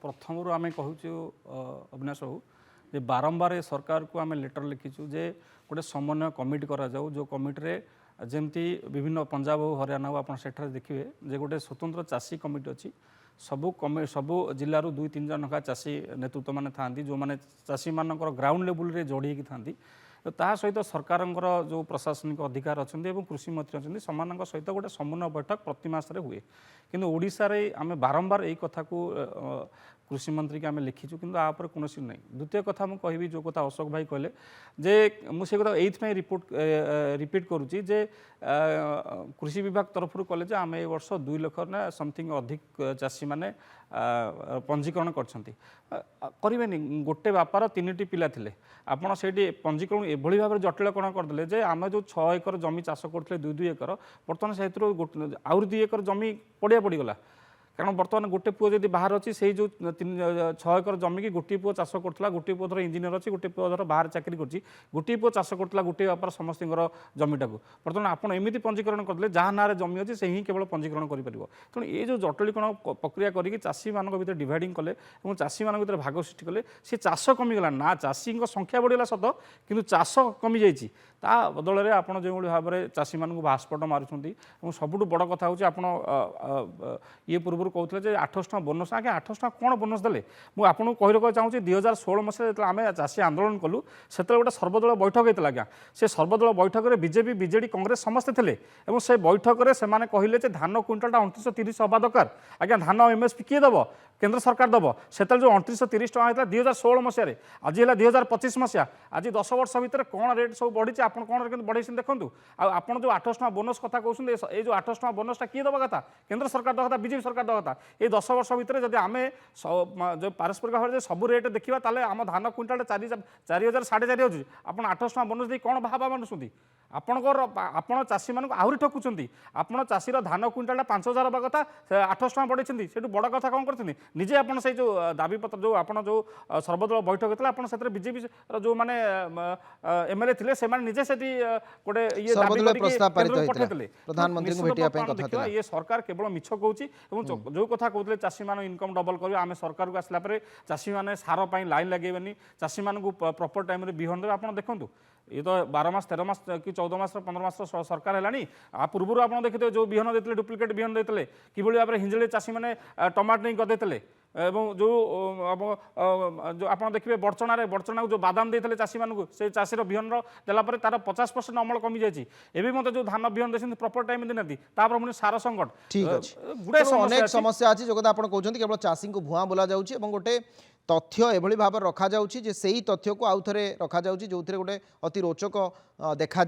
प्रथम आम कहूँ अविनाश बाबू जे बारंबार ए सरकार को आम लेटर लिखीचु जे गोटे समन्वय कमिटी करा जाऊ जो कमिटी जमती विभिन्न पंजाब हो हरियाणा हो आप देखिए जे गोटे स्वतंत्र चाषी कमिटी अच्छी सबू जिलूर 2-3 जन चाषी नेतृत्व मैंने था जो मैंने चाषी मान ग्राउंड लेवल रे जोड़ी था ता सहित सरकार जो प्रशासनिक अधिकार अच्छा कृषि मंत्री अच्छा से सहित गोटे समन्वय बैठक प्रति मास हुए किंतु ओडिशा रे आमे बारंबार यही कथा को कृषि मंत्री के आम लिखीचु कि आपर कौन ना द्वितीय कथा मुझे कहि जो कथा अशोक भाई कहले जे मुझे कथा ये रिपीट करुच्ची जे कृषि विभाग तरफ कले आम ए वर्ष 2 लाख ना समथिंग अधिक चाषी मैंने पंजीकरण करें गोटे बापार 3टी पिला थिले आपड़ से पंजीकरण एभली भाव जटिल कौन करदे जे आम जो 6 एकर जमी चाष करते 2-2 एकर बर्तमान से आउर 2 एकर जमी पड़िया पड़गला कारण बर्तमान गोटे पुओ जब बाहर अच्छी से जो 6 एकर जमी की गोटे पुओ चाष करता गोटे पुओ धर इंजीनियर अच्छी गोटे पुओ धर बाहर चाकरी कर गोटे पुओ चाष करता गोटे बापार समस्त जमीटा को बर्तमान आपड़ एमती पंजीकरण करदे जहाँ ना जमी अच्छी से ही केवल पंजीकरण कर तेणु ये जो जटिलीकरण प्रक्रिया करके चाषी मान भर डिवाइडिंग कले और चाषी मान भर भाग सृष्टि कले सी चाष कमिगला ना चाषी संख्या बढ़िगला सत कि चाष कमी जाइए ता बदल में आप जो भाव में चाषी मानक भास्पट मारुंट सबुठ बड़ कथा हूँ आप ये पूर्व कहते 800 टଙ୍କା बोनस आगे 800 टଙ୍କା कौन बोनस देले मुझे आपको कही रखा चाहूँगी 2016 मसीह जो आम चाषी आंदोलन कलु से गोटे सर्वदल बैठक होता आज्ञा से सर्वदल बैठक में बीजेपी बीजेडी कांग्रेस समस्ते थे और से बैठक में से कहले धान क्विंटाल 2930 हवा दरकार आज्ञा धान एमएसपी किए दब केंद्र सरकार दब से जो 2930 टଙ୍କା होता 2016 मसीह आज है 2025 मसीहा आज 10 वर्ष भितर कौन रेट सब बढ़ी आप कौन बढ़े देखूँ आप जो 800 टଙ୍କା बोनस कथा कहते ये जो 800 टଙ୍କା बोनसटा किए दवा कथा केंद्र सरकार दवा कथा बीजेपी सरकार दवा कथा ये 10 वर्ष भितर जब आम जो पारस्परिक भाव में सब रेट देखा ताले आम धान क्विंटाल 4000 4,500 आप 800 टଙ୍କା बोनस दे कौन भाव मानुंट आपड़ चाषी मानक आहरी ठकुंट आपड़ चाषीर धान क्विंटाल 5000 हवा कथा 800 टଙ୍କା बढ़े से बड़ कथा कौन करते निजे आप जो दाबीपत्र जो आप जो सर्वदल बैठक होता है से बीजेपी जो मैंने एमएलए थे से निजे से गोटे ये पठे देखिए ये सरकार केवल मिछ कहूँ जो कथा कहते चाषी मान इनकम डबल कर आम सरकार को आसला चाषी मैंने सार लाइन लगे चाषी मानक प्रॉपर टाइम बिहन देवे आप देखूँ ये तो 12 मास 13 मास कि 14 मास 15 मास सरकार है आ पूर्व आप देखते जो बिहन देते डुप्लिकेट बिहन देते कि भाव में हिंजली चाषी मैंने टमाटो नहीं करदे जो जो आप देखिए बड़चना जो बादाम देते चाषी मानक से चाषीर बिहन देलापर तार 50% अमल कमी जाए एवं मत जो धान बिहन देते प्रॉपर टाइम देना तापर पुणी सार संकट गुड़े अनेक समस्या अच्छी जो आप कहते केवल चाषी को भुआ बोला जाऊँगी गोटे तथ्य एभली भाव रखा जाउछि जे सेही तथ्य को आउ थरे रखा जाउछि जो गोटे अति रोचक देखा